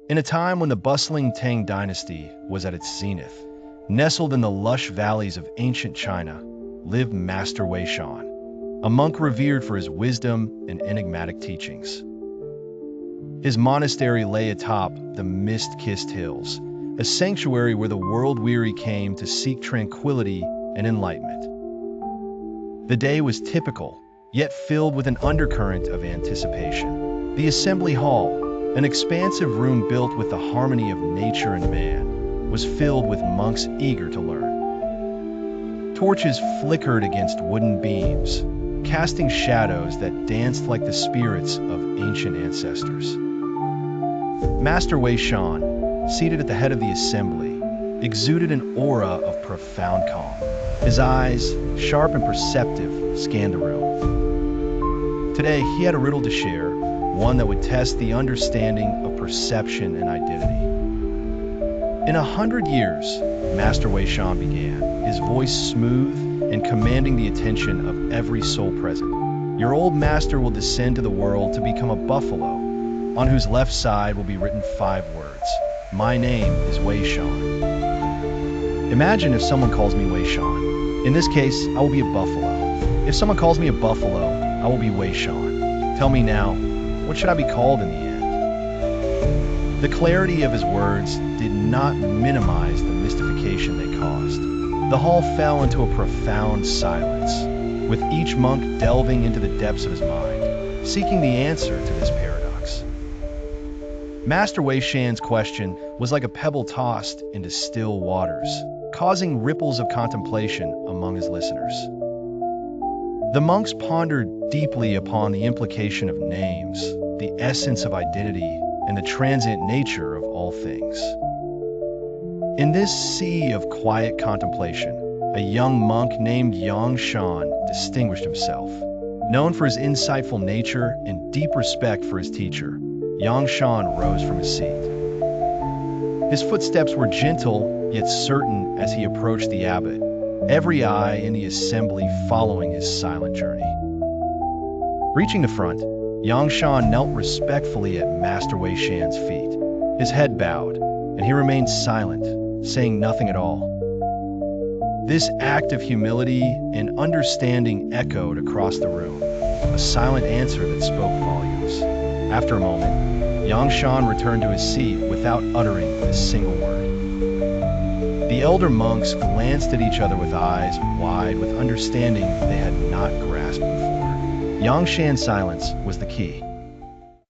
In a time when the bustling Tang Dynasty was at its zenith, nestled in the lush valleys of ancient China, lived Master Wei Shan, a monk revered for his wisdom and enigmatic teachings. His monastery lay atop the mist-kissed hills, a sanctuary where the world-weary came to seek tranquility and enlightenment. The day was typical, yet filled with an undercurrent of anticipation. The assembly hall, an expansive room built with the harmony of nature and man, was filled with monks eager to learn. Torches flickered against wooden beams, casting shadows that danced like the spirits of ancient ancestors. Master Wei Shan, seated at the head of the assembly, exuded an aura of profound calm. His eyes, sharp and perceptive, scanned the room. Today, he had a riddle to share, one that would test the understanding of perception and identity. In 100 years, Master Wei Shan began, his voice smooth and commanding the attention of every soul present. Your old master will descend to the world to become a buffalo, on whose left side will be written 5 words. My name is Wei Shan. Imagine if someone calls me Wei Shan. In this case, I will be a buffalo. If someone calls me a buffalo, I will be Wei Shan. Tell me now, what should I be called in the end? The clarity of his words did not minimize the mystification they caused. The hall fell into a profound silence, with each monk delving into the depths of his mind, seeking the answer to this paradox. Master Wei Shan's question was like a pebble tossed into still waters, causing ripples of contemplation among his listeners. The monks pondered deeply upon the implication of names, the essence of identity, and the transient nature of all things. In this sea of quiet contemplation, a young monk named Yang Shan distinguished himself. Known for his insightful nature and deep respect for his teacher, Yang Shan rose from his seat. His footsteps were gentle yet certain as he approached the abbot, every eye in the assembly following his silent journey. Reaching the front, Yang Shan knelt respectfully at Master Wei Shan's feet. His head bowed, and he remained silent, saying nothing at all. This act of humility and understanding echoed across the room, a silent answer that spoke volumes. After a moment, Yang Shan returned to his seat without uttering a single word. The elder monks glanced at each other with eyes wide with understanding they had not grasped before. Yang Shan's silence was the key.